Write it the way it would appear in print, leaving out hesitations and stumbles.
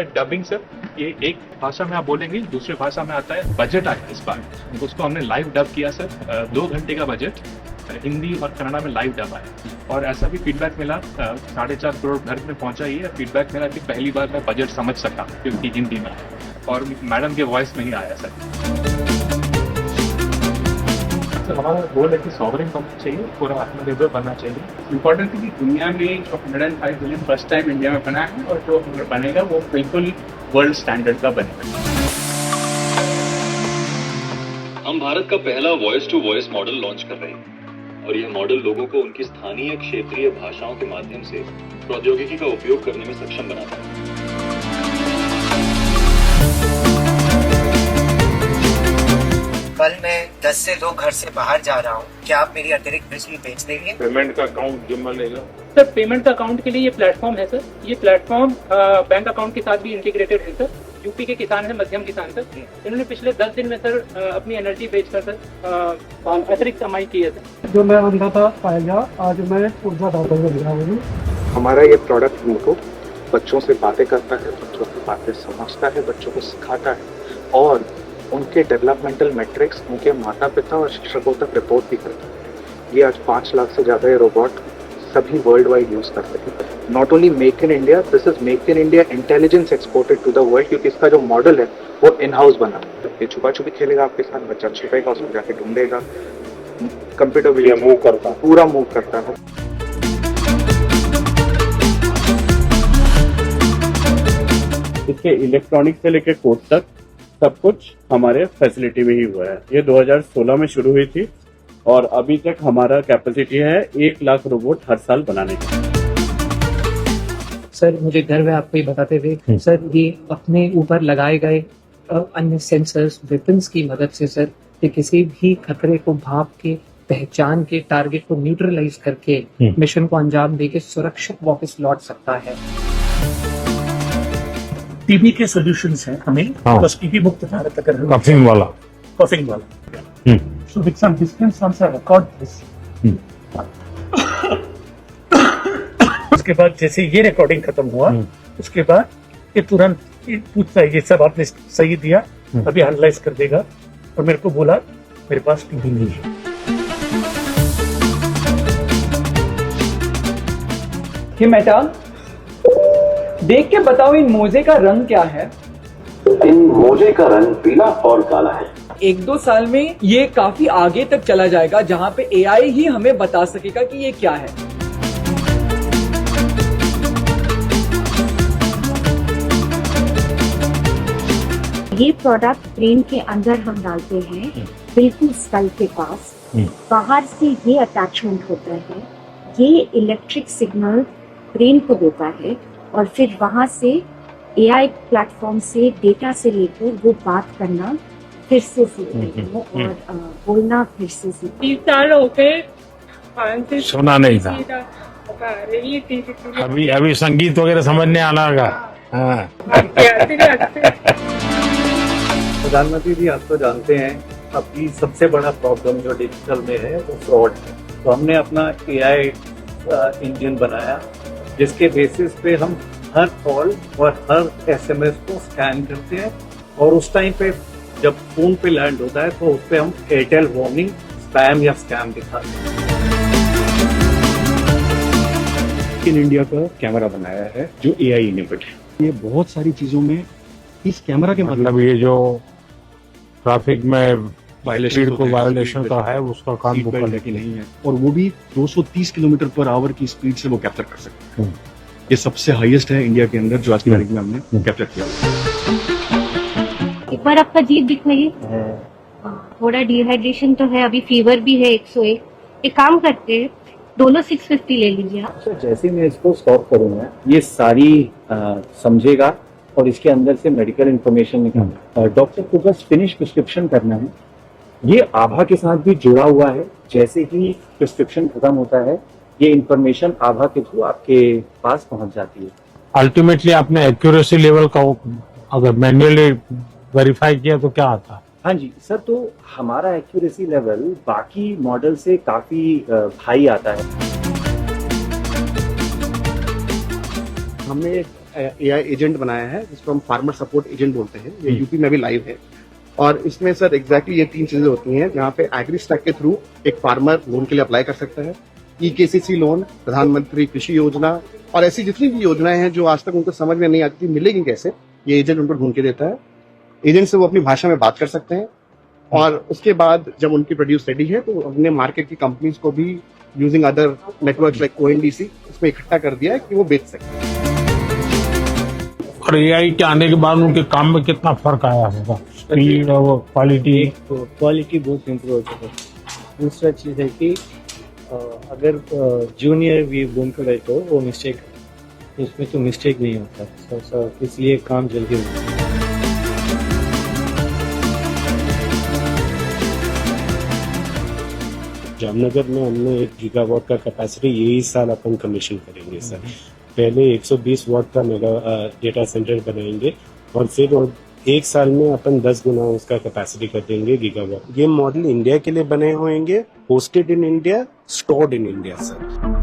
Live dubbing sir, ये एक भाषा में आप बोलेंगे, दूसरे भाषा में आता है। बजट आया इस बार, उसको हमने लाइव डब किया सर। 2 घंटे का बजट हिंदी और कन्नड़ा में लाइव डब आया। और ऐसा भी फीडबैक मिला, 4.5 करोड़ घर में पहुंचा। ये फीडबैक मिला कि पहली बार मैं बजट समझ सका क्योंकि हिंदी में और मैडम के वॉइस में ही आया सर। हमारा गोल है कि सॉवरेन बनना चाहिए, पूरा आत्मनिर्भर बनना चाहिए। इम्पोर्टेंट है कि दुनिया में जो 105 बिलियन फर्स्ट टाइम इंडिया में बना है और जो बनेगा वो बिल्कुल वर्ल्ड स्टैंडर्ड का बनेगा। हम भारत का पहला voice to voice model launch कर रहे हैं और यह मॉडल लोगों को उनकी स्थानीय क्षेत्रीय भाषाओं के माध्यम से प्रौद्योगिकी का उपयोग करने में सक्षम बनाता है। कल मैं 10 से 2 घर से बाहर जा रहा हूँ, क्या आप मेरी अतिरिक्त बिजली बेच देंगे? पेमेंट का अकाउंट जिम्मा लेगा सर। पेमेंट का अकाउंट के लिए ये प्लेटफॉर्म है सर। ये प्लेटफॉर्म बैंक अकाउंट के साथ भी इंटीग्रेटेड है सर। यूपी के किसान है, मध्यम किसान सर, इन्होंने पिछले 10 दिन में सर अपनी एनर्जी बेचकर सर अतिरिक्त कमाई की है सर। जो मैं अंधा था पाया, आज मैं ऊर्जा दाता बन गया हूँ। हमारा ये प्रोडक्ट उनको बच्चों से बातें करता है, बच्चों की बातें समझता है, बच्चों को सिखाता है और उनके डेवलपमेंटल मैट्रिक्स उनके माता पिता और शिक्षकों तक रिपोर्ट भी करता है। ये आज 5 लाख से ज़्यादा ये रोबोट सभी वर्ल्ड वाइड यूज़ करते हैं। Not only make in India, this is make in India intelligence exported to the world, क्योंकि इसका जो मॉडल है वो इन हाउस बना। ये छुपा छुपी खेलेगा आपके साथ, बच्चा छुपेगा, उसमें जाके ढूंढेगा। कंप्यूटर भी मूव करता है, पूरा मूव करता है। इसके इलेक्ट्रॉनिक से लेकर कोड तक सब कुछ हमारे फैसिलिटी में ही हुआ है। ये 2016 में शुरू हुई थी और अभी तक हमारा कैपेसिटी है 1 लाख रोबोट हर साल बनाने की। सर मुझे गर्व है आपको ये बताते हुए सर, ये अपने ऊपर लगाए गए अन्य सेंसर्स वेपन्स की मदद से सर ये किसी भी खतरे को भाप के, पहचान के, टारगेट को न्यूट्रलाइज करके मिशन को अंजाम देके सुरक्षित वापस लौट सकता है। टीबी के सॉल्यूशंस हैं हमें, बस टीबी मुक्त भारत अगर कफिंग वाला so with some distance once I record this, उसके बाद जैसे ये रिकॉर्डिंग खत्म हुआ, उसके बाद ये तुरंत पूछता है ये सब आपने सही दिया, अभी एनालाइज कर देगा और मेरे को बोला मेरे पास टीबी नहीं है। ये मेटाल देख के बताओ, इन मोजे का रंग क्या है? इन मोजे का रंग पीला और काला है। 1-2 साल में ये काफी आगे तक चला जाएगा जहां पे एआई ही हमें बता सकेगा कि ये क्या है। ये प्रोडक्ट ब्रेन के अंदर हम डालते हैं, बिल्कुल स्कल के पास। बाहर से ये अटैचमेंट होता है, ये इलेक्ट्रिक सिग्नल ब्रेन को देता है और फिर वहां से एआई प्लेटफॉर्म से डेटा से लेकर वो बात करना फिर से सीखते हैं और बोलना फिर से सीखते हैं। 30 साल हो गए, सुना नहीं था। अभी संगीत वगैरह समझने आना होगा। प्रधानमंत्री जी, आप तो जानते हैं अभी सबसे बड़ा प्रॉब्लम जो डिजिटल में है वो फ्रॉड है। तो हमने अपना एआई इंजन बनाया जिसके बेसिस पे हम हर कॉल और हर एसएमएस को स्कैन करते हैं और उस टाइम पे जब फोन पे लैंड होता है तो उस पे हम एयरटेल वार्निंग, स्पैम या स्कैम दिखाते हैं। इन इंडिया का कैमरा बनाया है जो एआई इनेबल्ड है। ये बहुत सारी चीजों में इस कैमरा के मतलब ये जो ट्रैफिक में वायलेशन का है उसका काम वो करने की नहीं है और वो भी 230 किलोमीटर पर आवर की स्पीड से वो कैप्चर कर सकते हैं। ये सबसे हाईएस्ट है इंडिया के अंदर जो आज की तारीख में हमने कैप्चर किया। एक बार आपका जीभ दिखाइए, थोड़ा डिहाइड्रेशन तो है, अभी फीवर भी है 101। एक काम करते हैं, दोनों 650 ले लीजिए आप। तो जैसे मैं इसको स्टॉप करूंगा ये सारी समझेगा और इसके अंदर से मेडिकल इंफॉर्मेशन निकालना। डॉक्टर को बस फिनिश प्रिस्क्रिप्शन करना है। ये आभा के साथ भी जुड़ा हुआ है। जैसे ही प्रिस्क्रिप्शन खत्म होता है ये इंफॉर्मेशन आभा के थ्रू आपके पास पहुंच जाती है। अल्टीमेटली आपने एक्यूरेसी लेवल का अगर मैन्युअली वेरीफाई किया तो क्या आता? हाँ जी सर, तो हमारा एक्यूरेसी लेवल बाकी मॉडल से काफी हाई आता है। हमने एक AI एजेंट बनाया है जिसको हम फार्मर सपोर्ट एजेंट बोलते हैं। ये यूपी में भी लाइव है और इसमें सर एग्जैक्टली ये 3 चीजें होती हैं जहाँ पे एग्रीस्टैक के थ्रू एक फार्मर लोन के लिए अप्लाई कर सकता है, EKCC लोन, प्रधानमंत्री कृषि योजना और ऐसी जितनी भी योजनाएं हैं जो आज तक उनको समझ में नहीं आती मिलेगी कैसे, ये एजेंट उनको ढूंढ के देता है। एजेंट से वो अपनी भाषा में बात कर सकते हैं और उसके बाद जब उनकी प्रोड्यूस रेडी है तो हमने मार्केट की कंपनीज को भी using other networks like ONDC इसमें इकट्ठा कर दिया है कि वो बेच सकें। और AI के आने के बाद उनके काम में कितना फर्क आया होगा, स्पीड और क्वालिटी? क्वालिटी बहुत इम्प्रूव हो चुका है। दूसरा चीज़ है कि अगर जूनियर भी बोन कर रहे तो वो मिस्टेक, इसमें तो मिस्टेक नहीं होता, इसलिए काम जल्दी होता है। जामनगर में हमने 1 गीगावाट का कैपेसिटी यही साल अपन कमीशन करेंगे सर। पहले 120 वाट का मेगा डेटा सेंटर बनाएंगे और फिर 1 साल में अपन 10 गुना उसका कैपेसिटी कर देंगे गीगावाट। ये मॉडल इंडिया के लिए बने होंगे, hosted in India, stored in India sir.